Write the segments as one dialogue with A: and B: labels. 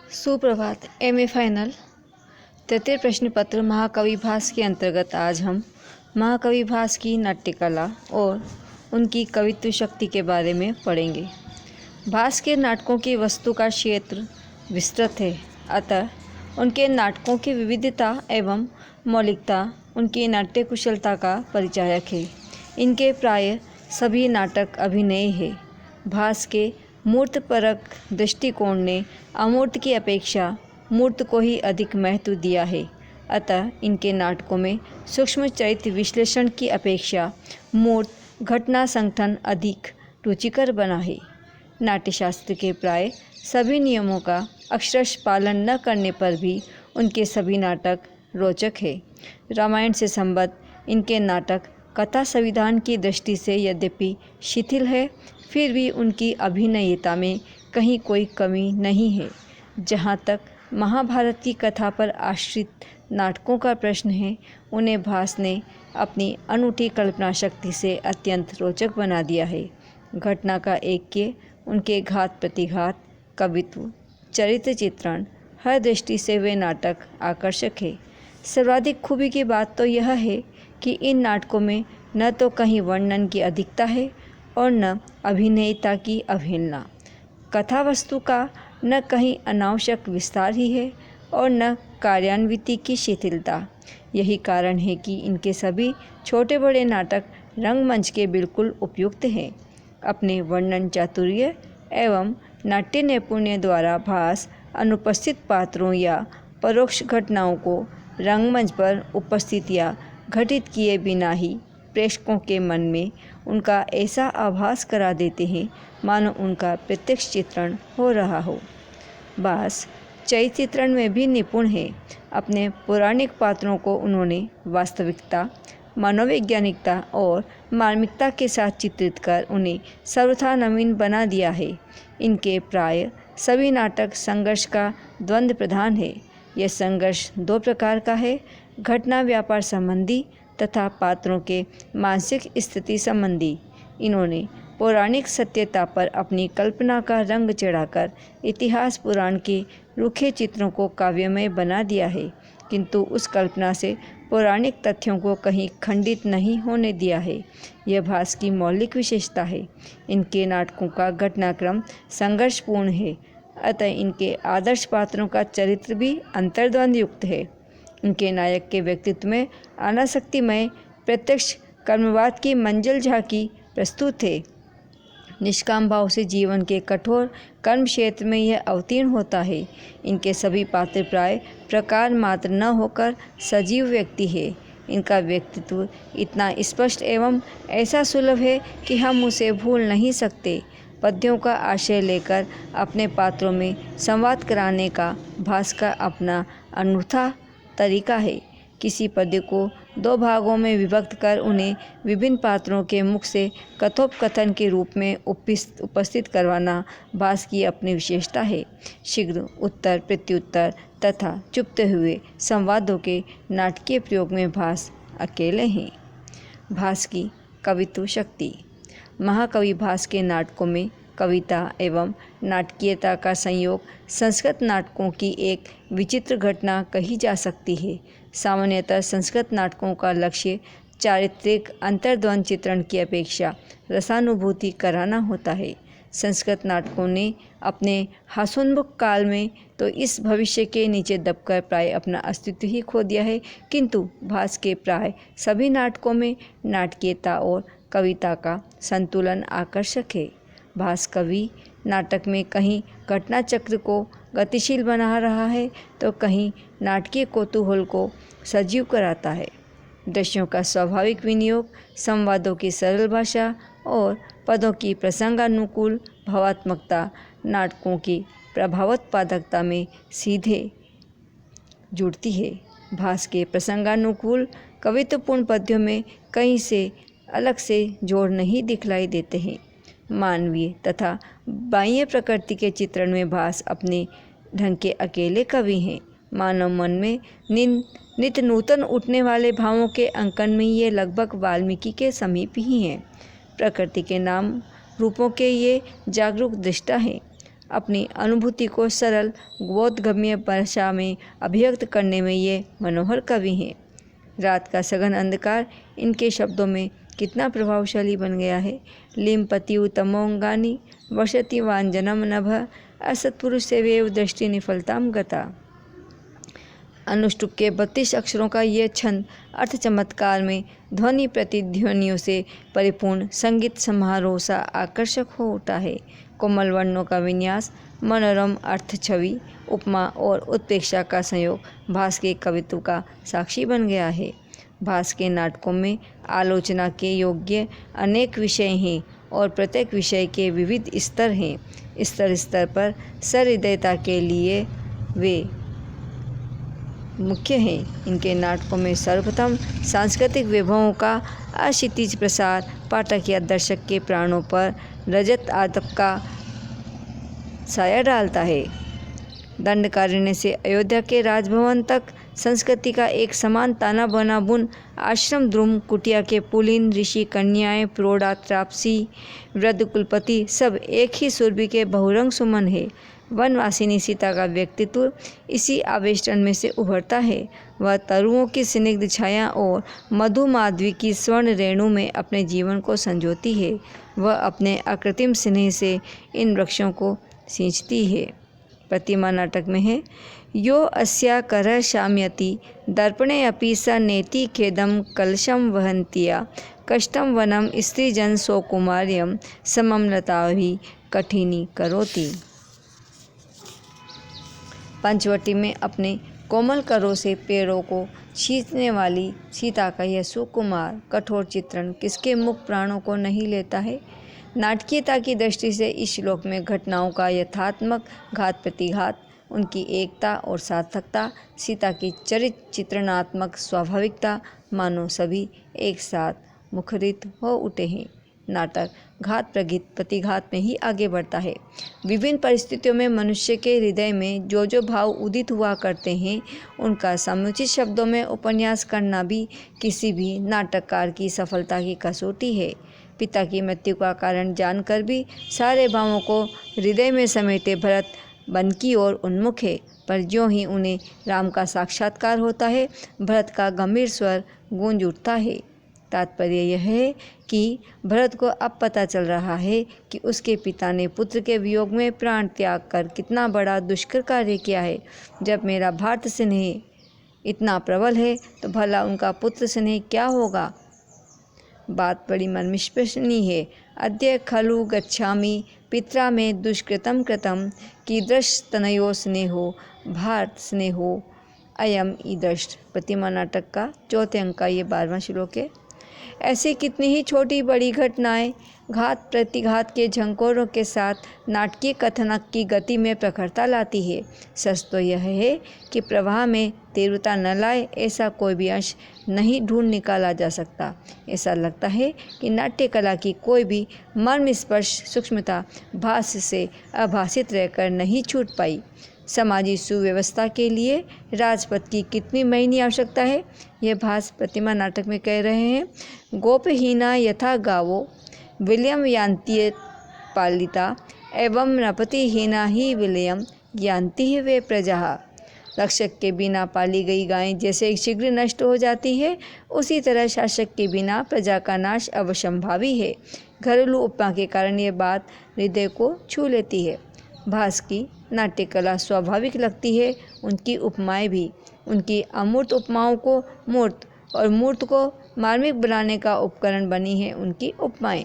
A: सुप्रभात। MA final तृतीय प्रश्न पत्र महाकवि भास के अंतर्गत आज हम महाकवि भास की नाट्यकला और उनकी कवित्व शक्ति के बारे में पढ़ेंगे। भास के नाटकों की वस्तु का क्षेत्र विस्तृत है, अतः उनके नाटकों की विविधता एवं मौलिकता उनकी नाट्य कुशलता का परिचायक है। इनके प्राय सभी नाटक अभिनय है। भास के मूर्तपरक दृष्टिकोण ने अमूर्त की अपेक्षा मूर्त को ही अधिक महत्व दिया है, अतः इनके नाटकों में सूक्ष्म चरित्र विश्लेषण की अपेक्षा मूर्त घटना संगठन अधिक रुचिकर बना है। नाट्यशास्त्र के प्राय सभी नियमों का अक्षरश पालन न करने पर भी उनके सभी नाटक रोचक है। रामायण से संबद्ध इनके नाटक कथा संविधान की दृष्टि से यद्यपि शिथिल है, फिर भी उनकी अभिनयता में कहीं कोई कमी नहीं है। जहाँ तक महाभारत की कथा पर आश्रित नाटकों का प्रश्न है, उन्हें भास ने अपनी अनूठी कल्पना शक्ति से अत्यंत रोचक बना दिया है। घटना का ऐक्य, उनके घात प्रतिघात, कवित्व, चरित्र चित्रण, हर दृष्टि से वे नाटक आकर्षक है। सर्वाधिक खूबी की बात तो यह है कि इन नाटकों में न तो कहीं वर्णन की अधिकता है और न अभिनेता की अवहेलना। कथा वस्तु का न कहीं अनावश्यक विस्तार ही है और न कार्यान्विति की शिथिलता। यही कारण है कि इनके सभी छोटे बड़े नाटक रंगमंच के बिल्कुल उपयुक्त हैं। अपने वर्णन चातुर्य एवं नाट्य नैपुण्य द्वारा भास अनुपस्थित पात्रों या परोक्ष घटनाओं को रंगमंच पर उपस्थित या घटित किए बिना ही प्रेक्षकों के मन में उनका ऐसा आभास करा देते हैं मानो उनका प्रत्यक्ष चित्रण हो रहा हो। भास चरित्र चित्रण में भी निपुण है। अपने पौराणिक पात्रों को उन्होंने वास्तविकता, मनोवैज्ञानिकता और मार्मिकता के साथ चित्रित कर उन्हें सर्वथा नवीन बना दिया है। इनके प्राय सभी नाटक संघर्ष का द्वंद्व प्रधान है। यह संघर्ष दो प्रकार का है, घटना व्यापार संबंधी तथा पात्रों के मानसिक स्थिति संबंधी। इन्होंने पौराणिक सत्यता पर अपनी कल्पना का रंग चढ़ाकर इतिहास पुराण के रूखे चित्रों को काव्यमय बना दिया है, किंतु उस कल्पना से पौराणिक तथ्यों को कहीं खंडित नहीं होने दिया है। यह भास की मौलिक विशेषता है। इनके नाटकों का घटनाक्रम संघर्षपूर्ण है, अतः इनके आदर्श पात्रों का चरित्र भी अंतर्द्वंद युक्त है। इनके नायक के व्यक्तित्व में अनासक्तिमय प्रत्यक्ष कर्मवाद की मंजल झांकी प्रस्तुत है। निष्काम भाव से जीवन के कठोर कर्म क्षेत्र में यह अवतीर्ण होता है। इनके सभी पात्र प्राय प्रकार मात्र न होकर सजीव व्यक्ति है। इनका व्यक्तित्व इतना स्पष्ट एवं ऐसा सुलभ है कि हम उसे भूल नहीं सकते। पद्यों का आशय लेकर अपने पात्रों में संवाद कराने का भास का अपना अनूठा तरीका है। किसी पद्य को दो भागों में विभक्त कर उन्हें विभिन्न पात्रों के मुख से कथोपकथन के रूप में उपस्थित करवाना भास की अपनी विशेषता है। शीघ्र उत्तर प्रत्युत्तर तथा चुपते हुए संवादों के नाटकीय प्रयोग में भास अकेले हैं। भास की कवित्व शक्ति। महाकवि भास के नाटकों में कविता एवं नाटकीयता का संयोग संस्कृत नाटकों की एक विचित्र घटना कही जा सकती है। सामान्यतः संस्कृत नाटकों का लक्ष्य चारित्रिक अंतर्द्वंद चित्रण की अपेक्षा रसानुभूति कराना होता है। संस्कृत नाटकों ने अपने हास्योन्मुख काल में तो इस भविष्य के नीचे दबकर प्राय अपना अस्तित्व ही खो दिया है, किंतु भास के प्राय सभी नाटकों में नाटकीयता और कविता का संतुलन आकर्षक है। भास कवि नाटक में कहीं घटना चक्र को गतिशील बना रहा है तो कहीं नाटकीय कौतूहल को सजीव कराता है। दृश्यों का स्वाभाविक विनियोग, संवादों की सरल भाषा और पदों की प्रसंगानुकूल भावात्मकता नाटकों की प्रभावोत्पादकता में सीधे जुड़ती है। भास के प्रसंगानुकूल कवित्वपूर्ण पद्यों में कहीं से अलग से जोड़ नहीं दिखलाई देते हैं। मानवीय तथा बाह्य प्रकृति के चित्रण में भास अपने ढंग के अकेले कवि हैं। मानव मन में नित्य नूतन उठने वाले भावों के अंकन में ये लगभग वाल्मीकि के समीप ही हैं। प्रकृति के नाम रूपों के ये जागरूक दृष्टा हैं। अपनी अनुभूति को सरल बोधगम्य भाषा में अभिव्यक्त करने में ये मनोहर कवि हैं। रात का सघन अंधकार इनके शब्दों में कितना प्रभावशाली बन गया है। लिम्पति तमोंगानी वसति वांजनम नभ असत्पुरुष सेवेव दृष्टि निफलताम गता। अनुष्टुप के 32 अक्षरों का ये छंद अर्थ चमत्कार में ध्वनि प्रतिध्वनियों से परिपूर्ण संगीत समारोह सा आकर्षक हो उठा है। कोमल वर्णों का विन्यास, मनोरम अर्थ छवि, उपमा और उत्प्रेक्षा का संयोग भास के कवित्व का साक्षी बन गया है। भास के नाटकों में आलोचना के योग्य अनेक विषय हैं और प्रत्येक विषय के विविध स्तर हैं। स्तर स्तर पर सहृदयता के लिए वे मुख्य हैं। इनके नाटकों में सर्वप्रथम सांस्कृतिक वैभवों का अक्षितिज प्रसार पाठक या दर्शक के प्राणों पर रजत आतप का साया डालता है। दंडकारण्य से अयोध्या के राजभवन तक संस्कृति का एक समान ताना बना बुन आश्रम द्रुम कुटिया के पुलिन ऋषि कन्याएं प्रौढ़ा त्रापसी वृद्ध कुलपति सब एक ही सुरभि के बहुरंग सुमन है। वनवासिनी सीता का व्यक्तित्व इसी आवेष्टन में से उभरता है। वह तरुओं की स्निग्ध छाया और मधु माधवी की स्वर्ण रेणु में अपने जीवन को संजोती है। वह अपने अकृत्रिम स्नेह से इन वृक्षों को सींचती है। प्रतिमा नाटक में है यो अस्या करः शाम्यति दर्पणे अपि स नेति खेदम कलशम वहंतिया कष्टम वनम स्त्रीजन सौकुमार्यम समम लताभि कठिनी करोति। पंचवटी में अपने कोमल करों से पेड़ों को खींचने वाली सीता का यह सुकुमार कठोर चित्रण किसके मुख प्राणों को नहीं लेता है। नाटकीयता की दृष्टि से इस श्लोक में घटनाओं का यथात्मक घात प्रतिघात, उनकी एकता और सार्थकता, सीता की चरित्र चित्रणात्मक स्वाभाविकता मानो सभी एक साथ मुखरित हो उठे हैं। नाटक घात प्रतिघात में ही आगे बढ़ता है। विभिन्न परिस्थितियों में मनुष्य के हृदय में जो जो भाव उदित हुआ करते हैं उनका समुचित शब्दों में उपन्यास करना भी किसी भी नाटककार की सफलता की कसौटी है। पिता की मृत्यु का कारण जानकर भी सारे भावों को हृदय में समेटे भरत वन की ओर उन्मुख है, पर ज्यों ही उन्हें राम का साक्षात्कार होता है भरत का गंभीर स्वर गूंज उठता है। तात्पर्य यह है कि भरत को अब पता चल रहा है कि उसके पिता ने पुत्र के वियोग में प्राण त्याग कर कितना बड़ा दुष्कर कार्य किया है। जब मेरा भारत स्नेह इतना प्रबल है तो भला उनका पुत्र स्नेह क्या होगा। बात बड़ी मर्मस्पर्शिनी है। अद्य खलु गच्छामि पित्रा में दुष्कृतम कृतम कीदृश तनयो स्नेहो भारत स्नेहो अयम ईदृश। प्रतिमा नाटक का चौथे अंक का ये 12वां श्लोक है। ऐसी कितनी ही छोटी बड़ी घटनाएं घात प्रतिघात के झंकोरों के साथ नाटकीय कथनक की गति में प्रखरता लाती है। सच तो यह है कि प्रवाह में तीव्रता न लाए ऐसा कोई भी अंश नहीं ढूंढ निकाला जा सकता। ऐसा लगता है कि नाट्य कला की कोई भी मर्मस्पर्श सूक्ष्मता भास से अभासित रहकर नहीं छूट पाई। समाजी सुव्यवस्था के लिए राजपथ की कितनी महीनी आवश्यकता है, यह भास प्रतिमा नाटक में कह रहे हैं। गोपहीना यथा गावो विलियम यान्ति पालिता एवं नृपतिहीना ही विलियम यान्ति ही वे प्रजा। रक्षक के बिना पाली गई गायें जैसे शीघ्र नष्ट हो जाती है, उसी तरह शासक के बिना प्रजा का नाश अवश्यंभावी है। घरेलू उपमा के कारण ये बात हृदय को छू लेती है। भास की नाट्य कला स्वाभाविक लगती है, उनकी उपमाएं भी। उनकी अमूर्त उपमाओं को मूर्त और मूर्त को मार्मिक बनाने का उपकरण बनी है उनकी उपमाएं।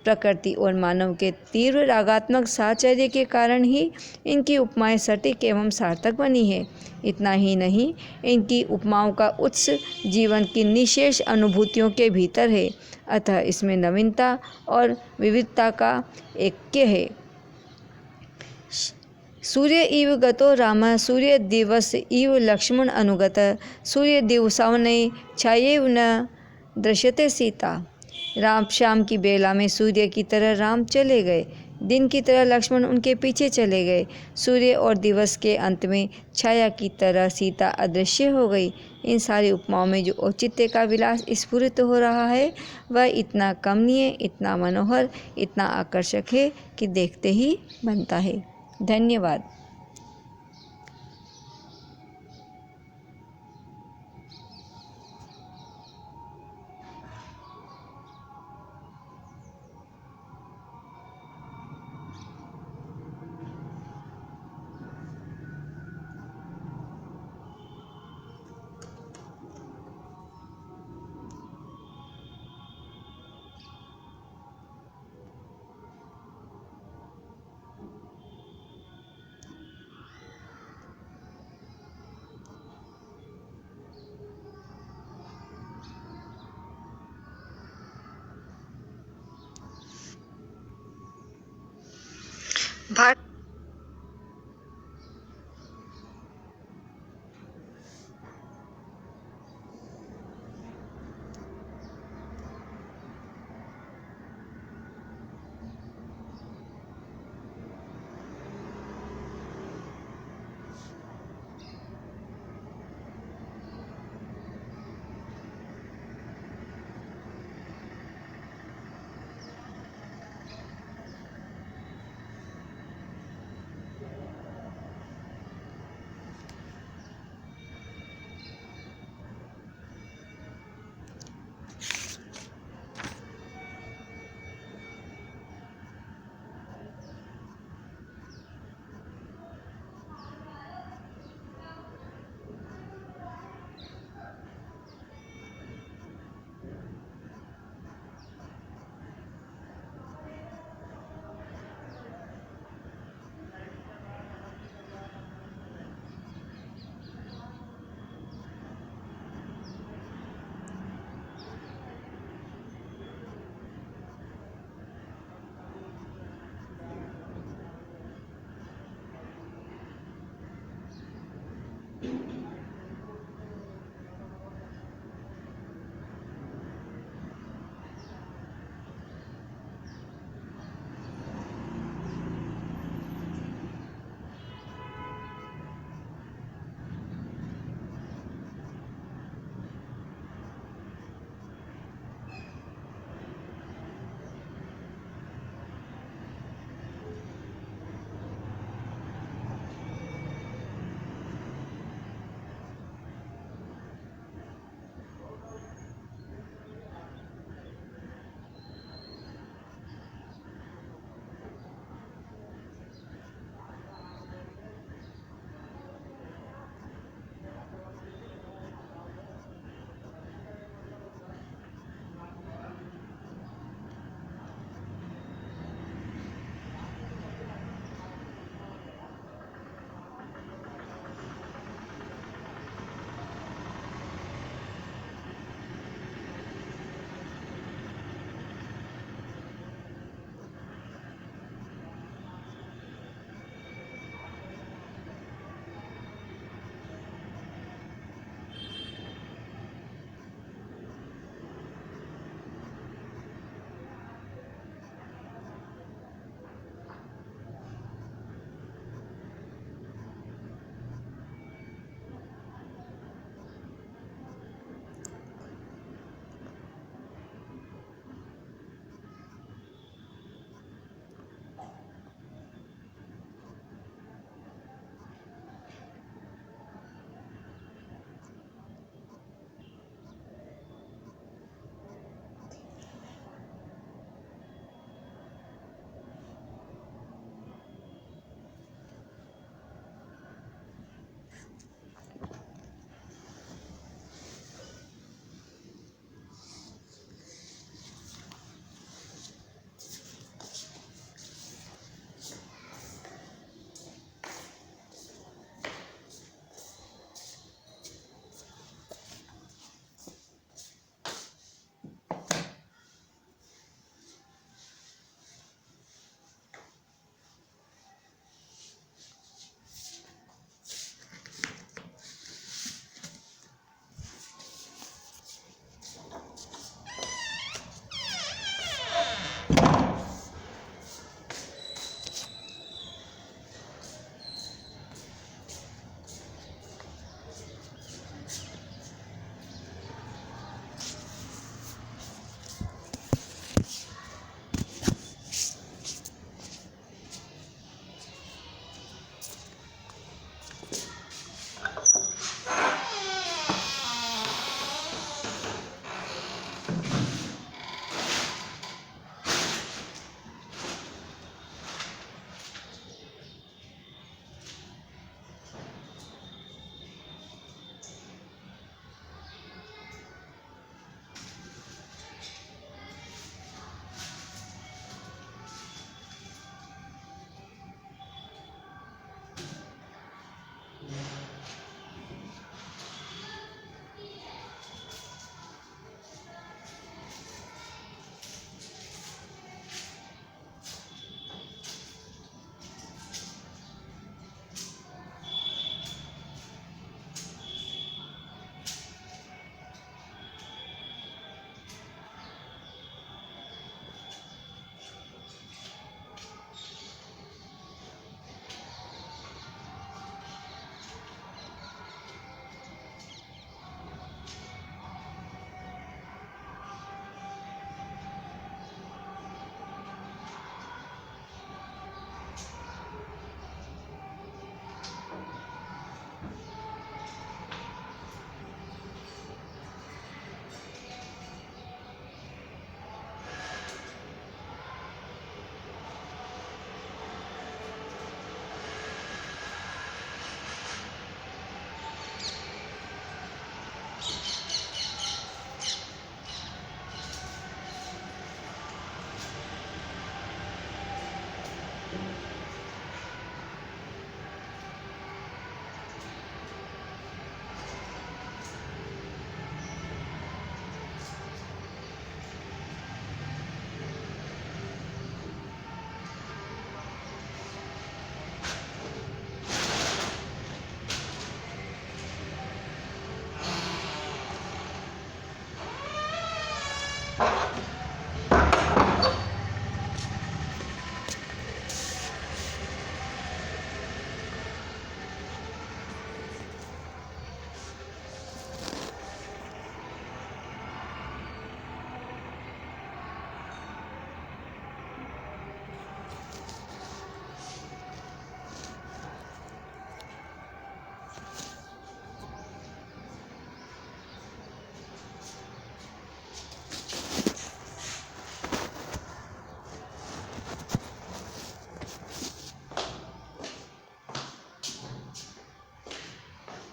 A: प्रकृति और मानव के तीव्र रागात्मक साहचर्य के कारण ही इनकी उपमाएं सटीक एवं सार्थक बनी है। इतना ही नहीं, इनकी उपमाओं का उत्स जीवन की निशेष अनुभूतियों के भीतर है, अतः इसमें नवीनता और विविधता का ऐक्य है। सूर्य इव गतो राम सूर्य दिवस इव लक्ष्मण अनुगत सूर्य दिवसावने छायेव न दृश्यते सीता। राम शाम की बेला में सूर्य की तरह राम चले गए, दिन की तरह लक्ष्मण उनके पीछे चले गए। सूर्य और दिवस के अंत में छाया की तरह सीता अदृश्य हो गई। इन सारी उपमाओं में जो औचित्य का विलास स्फुरित हो रहा है वह इतना कमनीय, इतना मनोहर, इतना आकर्षक है कि देखते ही बनता है। धन्यवाद।